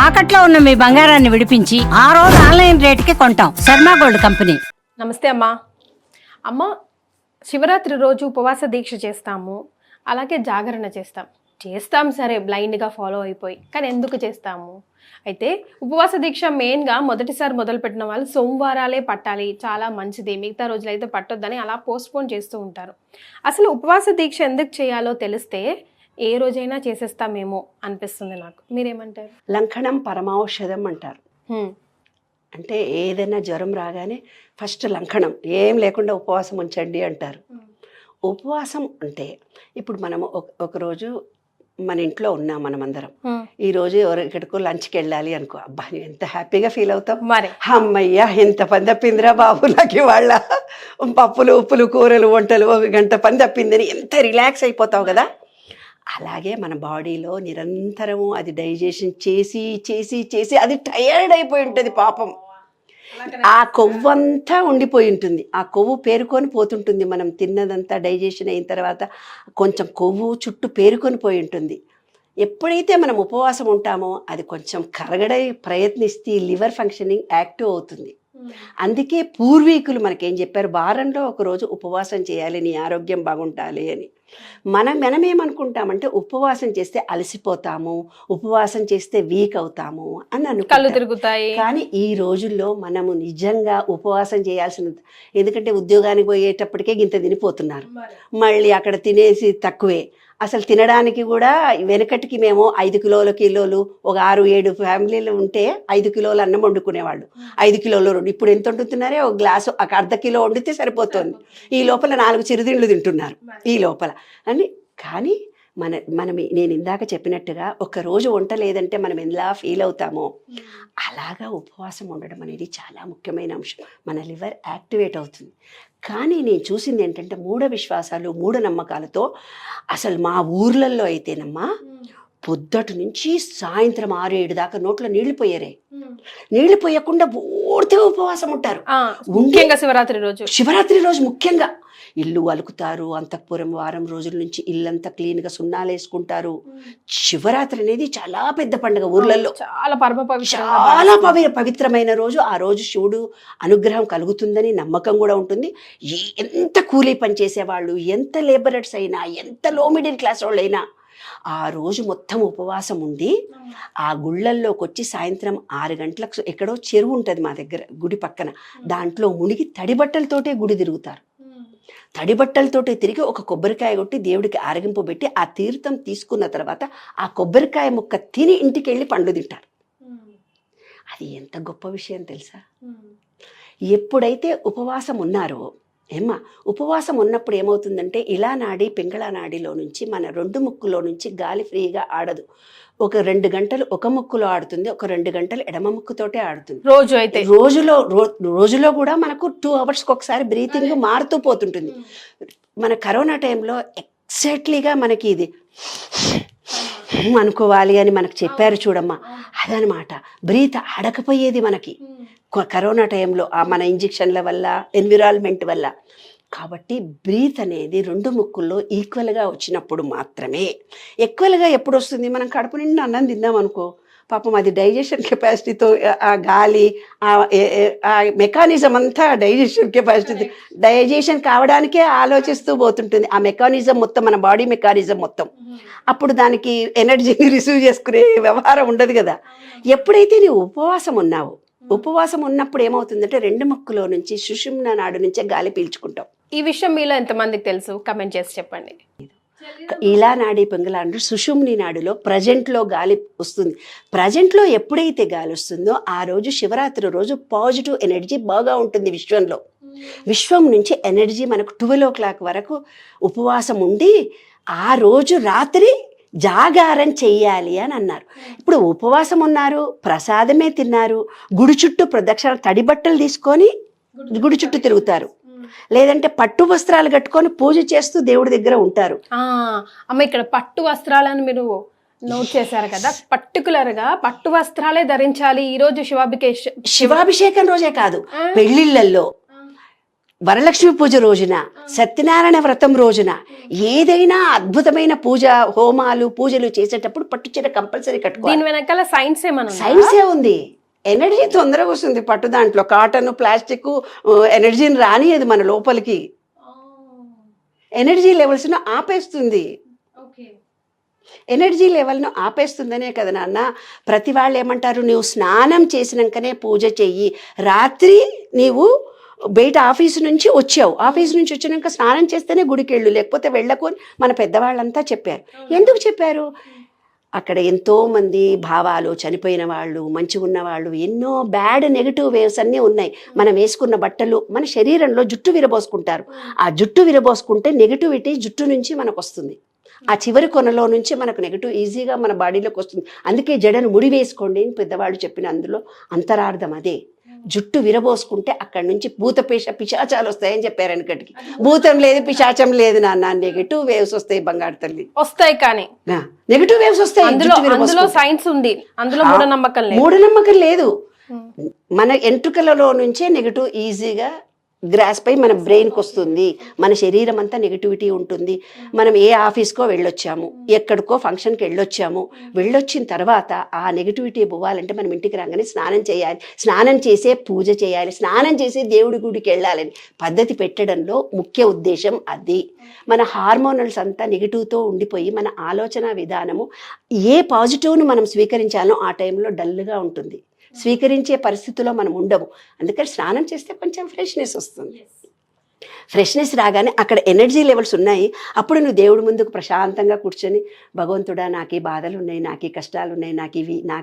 తాకట్లో ఉన్న మీ బంగారాన్ని విడిపించి ఆ రోజు ఆన్లైన్ రేటుకి కొంటాం. Sharma gold company. నమస్తే అమ్మా. అమ్మ, శివరాత్రి రోజు ఉపవాస దీక్ష చేస్తాము, అలాగే జాగరణ చేస్తాం సరే, బ్లైండ్గా ఫాలో అయిపోయి. కానీ ఎందుకు చేస్తాము? అయితే ఉపవాస దీక్ష మెయిన్గా మొదటిసారి మొదలుపెట్టిన వాళ్ళు సోమవారాలే పట్టాలి, చాలా మంచిది, మిగతా రోజులైతే పట్టొద్దని అలా పోస్ట్పోన్ చేస్తూ ఉంటారు. అసలు ఉపవాస దీక్ష ఎందుకు చేయాలో తెలిస్తే ఏ రోజైనా చేసేస్తామేమో అనిపిస్తుంది నాకు. మీరేమంటారు? లంకణం పరమౌషధం అంటారు. అంటే ఏదైనా జ్వరం రాగానే ఫస్ట్ లంకణం, ఏం లేకుండా ఉపవాసం ఉంచండి అంటారు. ఉపవాసం అంటే ఇప్పుడు మనము ఒకరోజు మన ఇంట్లో ఉన్నాం, మనమందరం ఈరోజు ఎక్కడికో లంచ్కి వెళ్ళాలి అనుకో, అబ్బా ఎంత హ్యాపీగా ఫీల్ అవుతాం. మరి అమ్మయ్యా ఎంత పని తప్పిందిరా బాబు, నాకు వాళ్ళ పప్పులు ఉప్పులు కూరలు వంటలు ఒక గంట పని తప్పిందని ఎంత రిలాక్స్ అయిపోతావు కదా. అలాగే మన బాడీలో నిరంతరము అది డైజెషన్ చేసి చేసి చేసి అది టయర్డ్ అయిపోయి ఉంటుంది పాపం. ఆ కొవ్వంతా ఉండిపోయి ఉంటుంది, ఆ కొవ్వు పేరుకొని పోతుంటుంది. మనం తిన్నదంతా డైజెషన్ అయిన తర్వాత కొంచెం కొవ్వు చుట్టూ పేరుకొని పోయి ఉంటుంది. ఎప్పుడైతే మనం ఉపవాసం ఉంటామో అది కొంచెం కరగడే ప్రయత్నిస్తే లివర్ ఫంక్షనింగ్ యాక్టివ్ అవుతుంది. అందుకే పూర్వీకులు మనకేం చెప్పారు, వారంలో ఒకరోజు ఉపవాసం చేయాలి నీ ఆరోగ్యం బాగుంటాలి అని. మనమేమనుకుంటామంటే ఉపవాసం చేస్తే అలసిపోతాము, ఉపవాసం చేస్తే వీక్ అవుతాము అని కళ్ళు తిరుగుతాయి. కానీ ఈ రోజుల్లో మనము నిజంగా ఉపవాసం చేయాల్సిన, ఎందుకంటే ఉద్యోగానికి పోయేటప్పటికే గింత తినిపోతున్నారు, మళ్ళీ అక్కడ తినేసి తక్కువే. అసలు తినడానికి కూడా వెనకటికి మేము 5 కిలోలు ఒక 6-7 ఫ్యామిలీలు ఉంటే 5 కిలోలు అన్నం వండుకునేవాళ్ళు, 5 కిలోలు రెండు. ఇప్పుడు ఎంత వండుతున్నారే, ఒక గ్లాసు ఒక అర్ధ కిలో వండితే సరిపోతుంది. ఈ లోపల 4 చిరుతిండ్లు తింటున్నారు ఈ లోపల అని. కానీ నేను ఇందాక చెప్పినట్టుగా ఒక్కరోజు వంట లేదంటే మనం ఎలా ఫీల్ అవుతామో అలాగా ఉపవాసం ఉండడం అనేది చాలా ముఖ్యమైన అంశం. మన లివర్ యాక్టివేట్ అవుతుంది. కానీ నేను చూసింది ఏంటంటే విశ్వాసాలు, మూఢనమ్మకాలతో అసలు మా ఊర్లలో అయితేనమ్మా పొద్దుటి నుంచి సాయంత్రం 6-7 దాకా నోట్లో నీళ్లు పోయారే, నీళ్లు పోయకుండా పూర్తిగా ఉపవాసం ఉంటారు. ముఖ్యంగా శివరాత్రి రోజు ముఖ్యంగా ఇల్లు అలుకుతారు, అంతఃపురం వారం రోజుల నుంచి ఇల్లంతా క్లీన్గా సున్నాలు వేసుకుంటారు. శివరాత్రి అనేది చాలా పెద్ద పండుగ ఊర్లలో, చాలా పవిత్రమైన రోజు. ఆ రోజు శివుడు అనుగ్రహం కలుగుతుందని నమ్మకం కూడా ఉంటుంది. ఎంత కూలీ పని చేసేవాళ్ళు, ఎంత లేబరర్స్ అయినా, ఎంత లో మిడిల్ క్లాస్ వాళ్ళు అయినా ఆ రోజు మొత్తం ఉపవాసం ఉండి ఆ గుళ్ళల్లోకి వచ్చి సాయంత్రం 6 గంటలకు ఎక్కడో చెరువు ఉంటుంది మా దగ్గర గుడి పక్కన, దాంట్లో మునిగి తడిబట్టలతోటే గుడి తిరుగుతారు. తడిబట్టలతోటి తిరిగి ఒక కొబ్బరికాయ కొట్టి దేవుడికి ఆరగింపు పెట్టి ఆ తీర్థం తీసుకున్న తర్వాత ఆ కొబ్బరికాయ ముక్క తిని ఇంటికి వెళ్ళి పండు తింటారు. అది ఎంత గొప్ప విషయం తెలుసా. ఎప్పుడైతే ఉపవాసం ఉన్నారో ఉపవాసం ఉన్నప్పుడు ఏమవుతుందంటే ఇలా నాడి పింగళ నాడిలో నుంచి మన 2 ముక్కులో నుంచి గాలి ఫ్రీగా ఆడదు. ఒక 2 గంటలు ఒక ముక్కులో ఆడుతుంది, ఒక 2 గంటలు ఎడమ ముక్కుతోటే ఆడుతుంది. రోజులో కూడా మనకు 2 అవర్స్కి ఒకసారి బ్రీతింగ్ మారుతూ పోతుంటుంది. మన కరోనా టైంలో ఎగ్జాక్ట్లీగా మనకి ఇది అనుకోవాలి అని మనకు చెప్పారు చూడమ్మా, అదనమాట. బ్రీత్ ఆడకపోయేది మనకి కరోనా టైంలో మన ఇంజెక్షన్ల వల్ల, ఎన్విరాన్మెంట్ వల్ల. కాబట్టి బ్రీత్ అనేది 2 ముక్కుల్లో ఈక్వల్గా వచ్చినప్పుడు మాత్రమే. ఈక్వల్గా ఎప్పుడు వస్తుంది, మనం కడుపు నిండా అన్నం తిందాం అనుకో, పాపం అది డైజెషన్ కెపాసిటీతో ఆ గాలి ఆ మెకానిజం అంతా డైజెషన్ కావడానికే ఆలోచిస్తూ పోతుంటుంది. ఆ మెకానిజం మొత్తం మన బాడీ మెకానిజం మొత్తం. అప్పుడు దానికి ఎనర్జీని రిసీవ్ చేసుకునే వ్యవహారం ఉండదు కదా. ఎప్పుడైతే నీవు ఉపవాసం ఉన్నప్పుడు ఏమవుతుందంటే 2 ముక్కులో నుంచి సుషుమ్న నాడు నుంచే గాలి పీల్చుకుంటాం. ఈ విషయం మీలో ఎంతమందికి తెలుసు? కమెంట్ చేసి చెప్పండి. ఇలా నాడి పింగళ అంటే సుషుమ్ని నాడులో ప్రజెంట్లో గాలి వస్తుంది. ప్రజెంట్లో ఎప్పుడైతే గాలి వస్తుందో ఆ రోజు శివరాత్రి రోజు పాజిటివ్ ఎనర్జీ బాగా ఉంటుంది విశ్వంలో. విశ్వం నుంచి ఎనర్జీ మనకు 12 o'clock వరకు ఉపవాసం ఉండి ఆ రోజు రాత్రి జాగారం చెయ్యాలి అని అన్నారు. ఇప్పుడు ఉపవాసం ఉన్నారు, ప్రసాదమే తిన్నారు, గుడి చుట్టూ ప్రదక్షిణ, తడి బట్టలు తీసుకొని గుడి చుట్టూ తిరుగుతారు, లేదంటే పట్టు వస్త్రాలు కట్టుకొని పూజ చేస్తూ దేవుడి దగ్గర ఉంటారు. అమ్మ, ఇక్కడ పట్టు వస్త్రాలను మీరు నోట్ చేశారు కదా, పర్టికులర్ గా పట్టు వస్త్రాలే ధరించాలి ఈ రోజు శివాభిషేకం రోజే కాదు, పెళ్లిళ్ళల్లో వరలక్ష్మి పూజ రోజున, సత్యనారాయణ వ్రతం రోజున, ఏదైనా అద్భుతమైన పూజ హోమాలు పూజలు చేసేటప్పుడు పట్టు చీర కంపల్సరీ కట్టుకోవాలి. దీని వెనకాల సైన్స్ ఏమన్నా ఉందా? సైన్సే ఉంది. ఎనర్జీ తొందరగా వస్తుంది పట్టు దాంట్లో. కాటన్ ప్లాస్టిక్ ఎనర్జీని రానియదు మన లోపలికి, ఎనర్జీ లెవెల్స్ను ఆపేస్తుంది. ఎనర్జీ లెవెల్ను ఆపేస్తుందనే కదా నాన్న ప్రతి వాళ్ళు ఏమంటారు, నువ్వు స్నానం చేసినాకనే పూజ చెయ్యి. రాత్రి నీవు బయట ఆఫీసు నుంచి వచ్చావు, ఆఫీసు నుంచి వచ్చినాక స్నానం చేస్తేనే గుడికి వెళ్ళు, లేకపోతే వెళ్ళకు అని మన పెద్దవాళ్ళంతా చెప్పారు. ఎందుకు చెప్పారు? అక్కడ ఎంతోమంది భావాలు, చనిపోయిన వాళ్ళు, మంచిగా ఉన్న వాళ్ళు, ఎన్నో బ్యాడ్ నెగిటివ్ వేవ్స్ అన్నీ ఉన్నాయి. మనం వేసుకున్న బట్టలు, మన శరీరంలో జుట్టు విరబోసుకుంటారు. ఆ జుట్టు విరబోసుకుంటే నెగిటివిటీ జుట్టు నుంచి మనకు వస్తుంది. ఆ చివరి కొనలో నుంచి మనకు నెగిటివ్ ఈజీగా మన బాడీలోకి వస్తుంది. అందుకే జడను ముడి వేసుకోండి అని పెద్దవాళ్ళు చెప్పిన అందులో అంతరార్థం అదే. జుట్టు విరబోసుకుంటే అక్కడి నుంచి పిశాచాలు వస్తాయని చెప్పారు వెనకటికి. భూతం లేదు, పిశాచం లేదు నాన్న, నెగిటివ్ వేవ్స్ వస్తాయి బంగారు తల్లి, వస్తాయి. కానీ నెగిటివ్ వేవ్స్ వస్తాయి. అందులో సైన్స్ ఉంది, అందులో మూఢనమ్మకం లేదు. మన ఎంట్రుకలలో నుంచే నెగిటివ్ ఈజీగా గ్రాస్ పై మన బ్రెయిన్కి వస్తుంది. మన శరీరం అంతా నెగిటివిటీ ఉంటుంది. మనం ఏ ఆఫీస్కో వెళ్ళొచ్చాము, ఎక్కడికో ఫంక్షన్కి వెళ్ళొచ్చిన తర్వాత ఆ నెగిటివిటీ పోవాలంటే మనం ఇంటికి రాగానే స్నానం చేయాలి, స్నానం చేసే పూజ చేయాలి, స్నానం చేసి దేవుడి గుడికి వెళ్ళాలని పద్ధతి పెట్టడంలో ముఖ్య ఉద్దేశం అది. మన హార్మోనల్స్ అంతా నెగిటివ్తో ఉండిపోయి మన ఆలోచన విధానము ఏ పాజిటివ్ను మనం స్వీకరించాలో ఆ టైంలో డల్గా ఉంటుంది. స్వీకరించే పరిస్థితిలో మనం ఉండము. అందుకని స్నానం చేస్తే కొంచెం ఫ్రెష్నెస్ వస్తుంది. ఫ్రెష్నెస్ రాగానే అక్కడ ఎనర్జీ లెవెల్స్ ఉన్నాయి. అప్పుడు నువ్వు దేవుడి ముందుకు ప్రశాంతంగా కూర్చొని, భగవంతుడా నాకు ఈ బాధలు ఉన్నాయి, నాకు ఈ కష్టాలు ఉన్నాయి, నాకు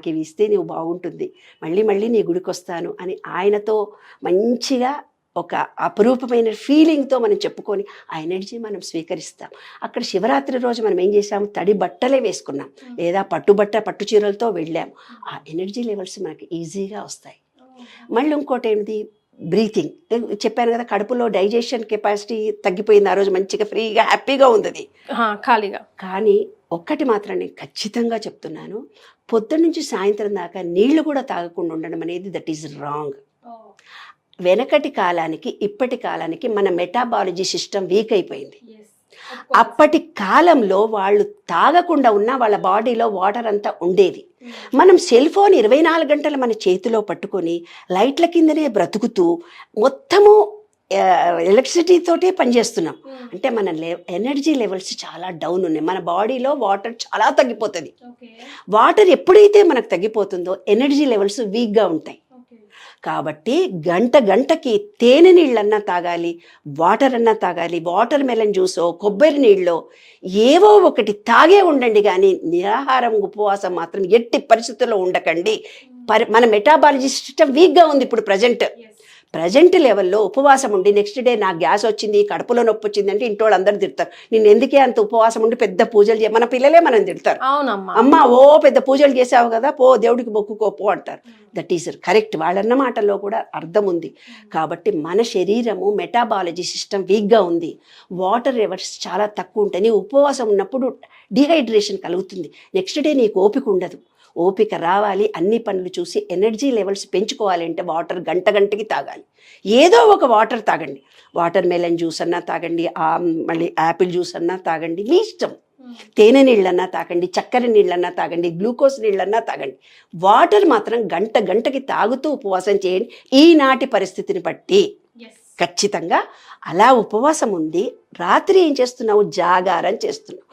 ఇవి ఇస్తే నువ్వు బాగుంటుంది, మళ్ళీ నీ గుడికి వస్తాను అని ఆయనతో మంచిగా ఒక అపురూపమైన ఫీలింగ్తో మనం చెప్పుకొని ఆ ఎనర్జీ మనం స్వీకరిస్తాం. అక్కడ శివరాత్రి రోజు మనం ఏం చేసాము, తడి బట్టలే వేసుకున్నాం లేదా పట్టు చీరలతో వెళ్ళాం. ఆ ఎనర్జీ లెవెల్స్ మనకి ఈజీగా వస్తాయి. మళ్ళీ ఇంకోటి ఏంటి, బ్రీతింగ్. చెప్పాను కదా, కడుపులో డైజెషన్ కెపాసిటీ తగ్గిపోయింది. ఆ రోజు మంచిగా ఫ్రీగా హ్యాపీగా ఉంది ఖాళీగా. కానీ ఒక్కటి మాత్రం నేను ఖచ్చితంగా చెప్తున్నాను, పొద్దున్న నుంచి సాయంత్రం దాకా నీళ్లు కూడా తాగకుండా ఉండడం అనేది దట్ ఈజ్ రాంగ్. వెనకటి కాలానికి ఇప్పటి కాలానికి మన మెటాబాలజీ సిస్టమ్ వీక్ అయిపోయింది. అప్పటి కాలంలో వాళ్ళు తాగకుండా ఉన్న వాళ్ళ బాడీలో వాటర్ అంతా ఉండేది. మనం సెల్ ఫోన్ 24 గంటలు మన చేతిలో పట్టుకొని లైట్ల కిందనే బ్రతుకుతూ మొత్తము ఎలక్ట్రిసిటీతోటే పనిచేస్తున్నాం. అంటే మన ఎనర్జీ లెవెల్స్ చాలా డౌన్ ఉన్నాయి. మన బాడీలో వాటర్ చాలా తగ్గిపోతుంది. వాటర్ ఎప్పుడైతే మనకు తగ్గిపోతుందో ఎనర్జీ లెవెల్స్ వీక్గా ఉంటాయి. కాబట్టి గంటకి తేనె నీళ్ళన్నా తాగాలి, వాటర్ అన్నా తాగాలి, వాటర్ మెలన్ జ్యూసో కొబ్బరి నీళ్ళో ఏవో ఒకటి తాగే ఉండండి. కానీ నిరాహారం ఉపవాసం మాత్రం ఎట్టి పరిస్థితుల్లో ఉండకండి. మన మెటాబాలజీ సిస్టమ్ వీక్గా ఉంది ఇప్పుడు ప్రజెంట్ లెవెల్లో. ఉపవాసం ఉండి నెక్స్ట్ డే నాకు గ్యాస్ వచ్చింది, కడుపులో నొప్పి వచ్చింది అంటే ఇంట్లో అందరూ తిడతారు. నేను ఎందుకే అంత ఉపవాసం ఉండి పెద్ద పూజలు మన పిల్లలే మనం తిడతారు. అమ్మ ఓ పెద్ద పూజలు చేసావు కదా, పో దేవుడికి మొక్కుకోపో అంటారు. That is correct. వాళ్ళన్న మాటల్లో కూడా అర్థం ఉంది. కాబట్టి మన శరీరము మెటాబాలజీ సిస్టమ్ వీక్గా ఉంది. వాటర్ లెవెల్స్ చాలా తక్కువ ఉంటాయి. నీ ఉపవాసం ఉన్నప్పుడు డిహైడ్రేషన్ కలుగుతుంది. నెక్స్ట్ డే నీకు ఓపిక ఉండదు. ఓపిక రావాలి, అన్ని పనులు చూసి ఎనర్జీ లెవెల్స్ పెంచుకోవాలి అంటే వాటర్ గంటకి తాగాలి. ఏదో ఒక వాటర్ తాగండి. వాటర్ మెలన్ జ్యూస్ అన్నా తాగండి, మళ్ళీ యాపిల్ జ్యూస్ అన్నా తాగండి, మీ ఇష్టం. తేనె నీళ్ళన్నా తాగండి, చక్కెర నీళ్ళన్నా తాగండి, గ్లూకోజ్ నీళ్ళన్నా తాగండి. వాటర్ మాత్రం గంటకి తాగుతూ ఉపవాసం చేయండి. ఈనాటి పరిస్థితిని బట్టి ఖచ్చితంగా అలా ఉపవాసం ఉంది. రాత్రి ఏం చేస్తున్నావు, జాగారం చేస్తున్నావు.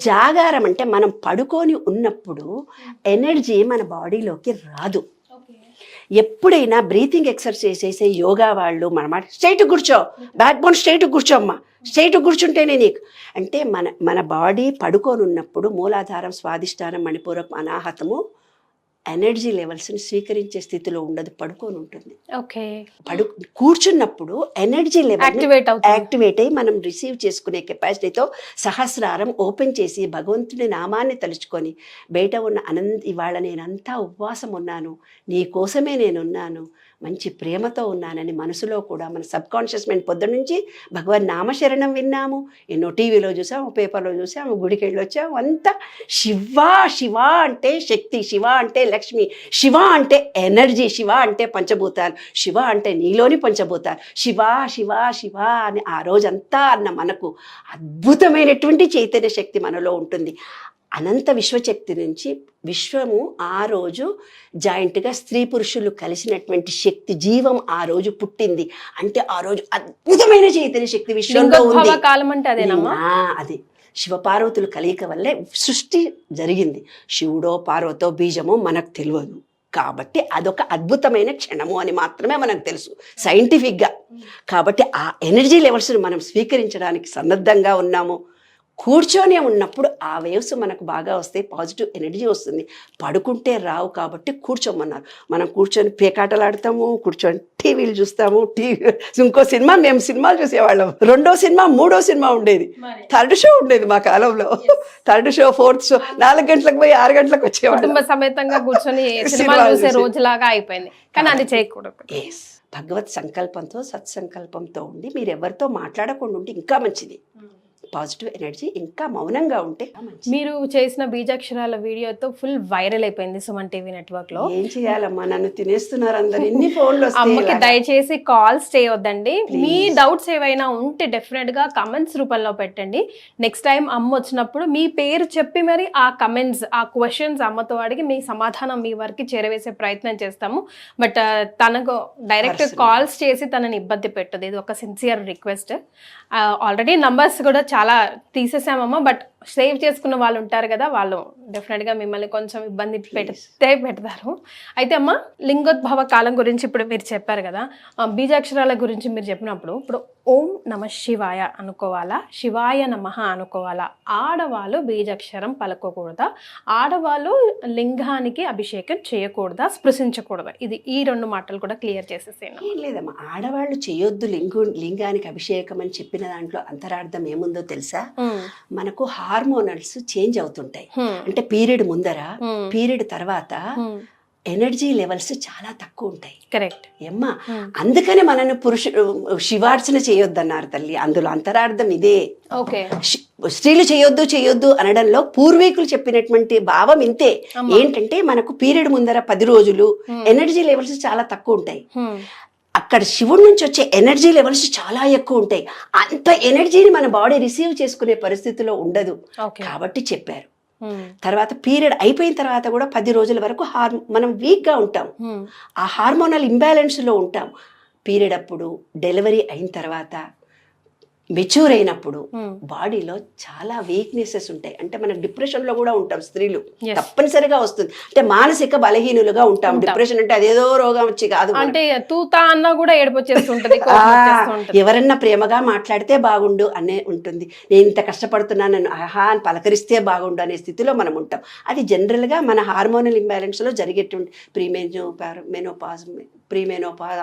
జాగారం అంటే మనం పడుకొని ఉన్నప్పుడు ఎనర్జీ మన బాడీలోకి రాదు. ఎప్పుడైనా బ్రీతింగ్ ఎక్సర్సైజ్ చేసే యోగా వాళ్ళు మన స్ట్రైట్ కూర్చో, బ్యాక్ బోన్ స్ట్రైట్ కూర్చోమ్మా, స్ట్రైట్ కూర్చుంటేనే నీకు అంటే మన బాడీ పడుకొని ఉన్నప్పుడు మూలాధారం, స్వాదిష్టానం, మణిపూరకం, అనాహతము ఎనర్జీ లెవెల్స్ని స్వీకరించే స్థితిలో ఉండదు, పడుకొని ఉంటుంది. కూర్చున్నప్పుడు ఎనర్జీ లెవెల్ యాక్టివేట్ అయ్యి మనం రిసీవ్ చేసుకునే కెపాసిటీతో సహస్రారం ఓపెన్ చేసి భగవంతుని నామాన్ని తలుచుకొని బయట ఉన్న ఇవాళ నేనంతా ఉపవాసం ఉన్నాను, నీ కోసమే నేనున్నాను, మంచి ప్రేమతో ఉన్నానని మనసులో కూడా మన సబ్కాన్షియస్ మైండ్ పొద్దున్న నుంచి భగవన్ నామశరణం విన్నాము, ఎన్నో టీవీలో చూసాము, పేపర్లో చూసాము, గుడికి వెళ్ళి వచ్చాము. అంతా శివ అంటే శక్తి, శివ అంటే లక్ష్మి. శివ అంటే ఎనర్జీ, శివ అంటే పంచభూతాలు, శివ అంటే నీలోని పంచభూతాలు. శివ శివ శివ అని ఆ రోజంతా అన్న మనకు అద్భుతమైనటువంటి చైతన్య శక్తి మనలో ఉంటుంది. అనంత విశ్వశక్తి నుంచి విశ్వము ఆ రోజు జాయింట్గా స్త్రీ పురుషులు కలిసినటువంటి శక్తి జీవం ఆ రోజు పుట్టింది. అంటే ఆ రోజు అద్భుతమైన చైతన్య శక్తి విశ్వంలో ఉంది. లింగోద్భవ కాలం అంటే అదేనమ్మా? అది శివపార్వతులు కలయిక వల్లే సృష్టి జరిగింది. శివుడో పార్వతో బీజమో మనకు తెలియదు కాబట్టి అదొక అద్భుతమైన క్షణము అని మాత్రమే మనకు తెలుసు సైంటిఫిక్గా. కాబట్టి ఆ ఎనర్జీ లెవెల్స్ని మనం స్వీకరించడానికి సన్నద్ధంగా ఉన్నాము. కూర్చొని ఉన్నప్పుడు ఆ వేవ్స్ మనకు బాగా వస్తాయి, పాజిటివ్ ఎనర్జీ వస్తుంది. పడుకుంటే రావు కాబట్టి కూర్చోమన్నారు. మనం కూర్చొని పేకాటలాడతాము, కూర్చొని టీవీలు చూస్తాము. ఇంకో సినిమా, మేము సినిమాలు చూసేవాళ్ళం. 2వ సినిమా 3వ సినిమా ఉండేది, 3rd షో ఉండేది మా కాలంలో. 3rd షో 4th షో 4 గంటలకు పోయి 6 గంటలకు వచ్చేవాళ్ళం. కుటుంబ సమేతంగా కూర్చొని సినిమాలు చూసే రోజులాగా అయిపోయింది. కానీ అది చేయకూడదు. భగవత్ సంకల్పంతో సత్సంకల్పంతో ఉండి మీరు ఎవరితో మాట్లాడకుండా ఉంటే ఇంకా మంచిది. పాజిటివ్ ఎనర్జీ ఇంకా మౌనంగా ఉంటే మీరు చేసిన బీజాక్షరాల వీడియోతో ఫుల్ వైరల్ అయిపోయింది సుమన్ టీవీ నెట్వర్క్ లో. ఏం చేయాలమ్మా, నన్ను తినేస్తున్నారు అందరు. ఇన్ని ఫోన్లు అమ్మకి దయచేసి కాల్స్ చేయొద్దండి. మీ డౌట్స్ ఏవైనా ఉంటే డెఫినెట్ గా కమెంట్స్ రూపంలో పెట్టండి. నెక్స్ట్ టైం అమ్మ వచ్చినప్పుడు మీ పేరు చెప్పి మరి ఆ కమెంట్స్, ఆ క్వశ్చన్స్ అమ్మతో అడిగి మీ సమాధానం మీ వరకు చేరవేసే ప్రయత్నం చేస్తాము. బట్ తనకు డైరెక్ట్ కాల్స్ చేసి తనని ఇబ్బంది పెట్టదు. ఇది ఒక సిన్సియర్ రిక్వెస్ట్. ఆల్రెడీ నంబర్స్ కూడా చాలా తీసేసామమ్మా. బట్ సేవ్ చేసుకున్న వాళ్ళు ఉంటారు కదా, వాళ్ళు డెఫినెట్గా మిమ్మల్ని కొంచెం ఇబ్బంది పెడతారు. అయితే అమ్మ, లింగోద్భవ కాలం గురించి ఇప్పుడు మీరు చెప్పారు కదా, బీజాక్షరాల గురించి మీరు చెప్పినప్పుడు ఇప్పుడు ఓం నమ శివాయ అనుకోవాలా, శివాయ నమః అనుకోవాలా? ఆడవాళ్ళు బీజాక్షరం పలకకూడదా? ఆడవాళ్ళు లింగానికి అభిషేకం చేయకూడదా, స్పృశించకూడదా? ఈ 2 మాటలు కూడా క్లియర్ చేసేసాను. ఏం లేదమ్మా, ఆడవాళ్ళు చేయొద్దు లింగానికి అభిషేకం అని చెప్పిన దాంట్లో అంతరార్థం ఏముందో తెలుసా? మనకు హార్మోనల్స్ చేంజ్ అవుతుంటాయి. అంటే పీరియడ్ ముందర, పీరియడ్ తర్వాత ఎనర్జీ లెవెల్స్ చాలా తక్కువ ఉంటాయి. కరెక్ట్ ఏమ్మా, అందుకని మనను శివార్చన చేయొద్దన్నారు తల్లి. అందులో అంతరార్థం ఇదే. ఓకే, స్త్రీలు చేయొద్దు అనడంలో పూర్వీకులు చెప్పినటువంటి భావం ఇంతే. ఏంటంటే మనకు పీరియడ్ ముందర 10 రోజులు ఎనర్జీ లెవెల్స్ చాలా తక్కువ ఉంటాయి. అక్కడ శివుడి నుంచి వచ్చే ఎనర్జీ లెవెల్స్ చాలా ఎక్కువ ఉంటాయి. అంత ఎనర్జీని మన బాడీ రిసీవ్ చేసుకునే పరిస్థితిలో ఉండదు కాబట్టి చెప్పారు. తర్వాత పీరియడ్ అయిపోయిన తర్వాత కూడా 10 రోజుల వరకు మనం వీక్గా ఉంటాం, ఆ హార్మోనల్ ఇంబ్యాలెన్స్లో ఉంటాం. పీరియడ్ అప్పుడు, డెలివరీ అయిన తర్వాత, మెచ్యూర్ అయినప్పుడు బాడీలో చాలా వీక్నెసెస్ ఉంటాయి. అంటే మనం డిప్రెషన్లో కూడా ఉంటాం. స్త్రీలు తప్పనిసరిగా వస్తుంది. అంటే మానసిక బలహీనులుగా ఉంటాం. డిప్రెషన్ అంటే అదేదో రోగం వచ్చి కాదు, అంటే తూతా అన్నా కూడా ఏడుపొచ్చేస్తుంటది. ఎవరన్నా ప్రేమగా మాట్లాడితే బాగుండు అనే ఉంటుంది. నేను ఇంత కష్టపడుతున్నాను ఆహా అని పలకరిస్తే బాగుండు అనే స్థితిలో మనం ఉంటాం. అది జనరల్గా మన హార్మోనల్ ఇంబ్యాలెన్స్లో జరిగేటువంటి ప్రీమెనోపాజ్,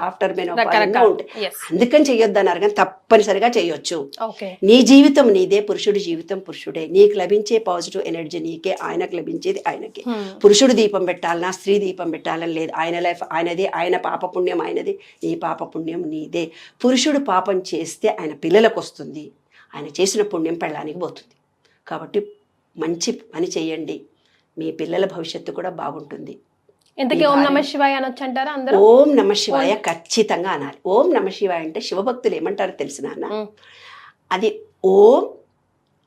ఆఫ్టర్ మెనోపాజ్ ఉంటాయి. అందుకని చెయ్యొద్దు అన్నారు, కానీ తప్పనిసరిగా చేయొచ్చు. నీ జీవితం నీదే, పురుషుడి జీవితం పురుషుడే. నీకు లభించే పాజిటివ్ ఎనర్జీ నీకే, ఆయనకు లభించేది ఆయనకే. పురుషుడు దీపం పెట్టాలన్నా, స్త్రీ దీపం పెట్టాలని లేదు. ఆయన లైఫ్ ఆయనదే, ఆయన పాపపుణ్యం ఆయనదే, నీ పాపపుణ్యం నీదే. పురుషుడు పాపం చేస్తే ఆయన పిల్లలకు వస్తుంది, ఆయన చేసిన పుణ్యం పెళ్ళానికి పోతుంది. కాబట్టి మంచి పని చేయండి, మీ పిల్లల భవిష్యత్తు కూడా బాగుంటుంది. ఇంతకీ ఓం నమ శివాయ అనొచ్చు అంటారా అందరూ? ఓం నమ శివాయ ఖచ్చితంగా అనాలి. ఓం నమ శివాయ అంటే శివభక్తులు ఏమంటారో తెలిసిన అన్న, అది ఓం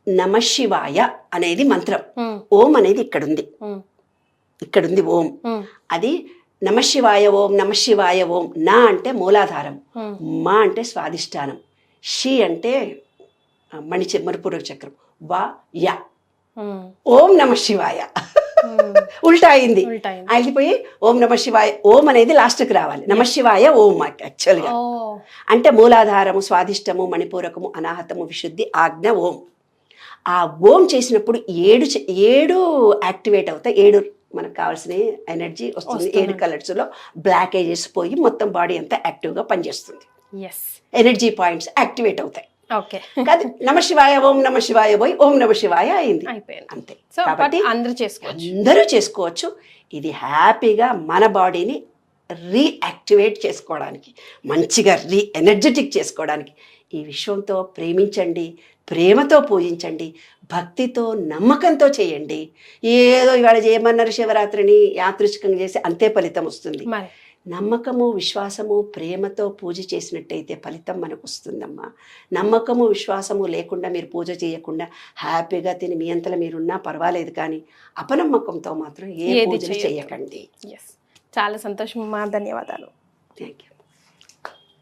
నమ శివాయ అనేది మంత్రం. ఓం అనేది ఇక్కడుంది ఓం. అది నమ శివాయ ఓం, నమ శివాయ ఓం. నా అంటే మూలాధారం, మా అంటే స్వాదిష్టానం, షి అంటే మణిపూరక చక్రం, వా యా. ఓం నమ శివాయ ఉల్టా అయింది, అయిపోయి ఓం నమ శివాయ. ఓం అనేది లాస్ట్కి రావాలి, నమ శివాయ ఓం యాక్చువల్గా. అంటే మూలాధారము, స్వాదిష్టము, మణిపూరకము, అనాహతము, విశుద్ధి, ఆజ్ఞ, ఓం. ఆ ఓం చేసినప్పుడు 7 యాక్టివేట్ అవుతాయి. 7 మనకు కావాల్సిన ఎనర్జీ వస్తుంది. 7 కలర్స్లో బ్లాకేజెస్ పోయి మొత్తం బాడీ అంతా యాక్టివ్గా పనిచేస్తుంది. ఎనర్జీ పాయింట్స్ యాక్టివేట్ అవుతాయి. కాదు నమ శివాయ ఓం నమ శివాయ పోయి ఓం నమ శివాయ అయింది, అంతే. కాబట్టి అందరూ చేసుకోవచ్చు. ఇది హ్యాపీగా మన బాడీని రీయాక్టివేట్ చేసుకోవడానికి, మంచిగా ఎనర్జెటిక్ చేసుకోవడానికి ఈ విశ్వంతో ప్రేమించండి, ప్రేమతో పూజించండి. భక్తితో నమ్మకంతో చేయండి. ఏదో ఇవాళ చేయమన్నారు శివరాత్రిని యాదృచ్ఛికంగా చేసి అంతే ఫలితం వస్తుంది. మరి నమ్మకము విశ్వాసము ప్రేమతో పూజ చేసినట్టయితే ఫలితం మనకు వస్తుందమ్మా. నమ్మకము విశ్వాసము లేకుండా మీరు పూజ చేయకుండా హ్యాపీగా తిని మీ అంతలో మీరున్నా పర్వాలేదు, కానీ అపనమ్మకంతో మాత్రం ఏ ఏది పూజలు చేయొద్దు. చేయకండి. ఎస్, చాలా సంతోషం అమ్మా, ధన్యవాదాలు. Thank you.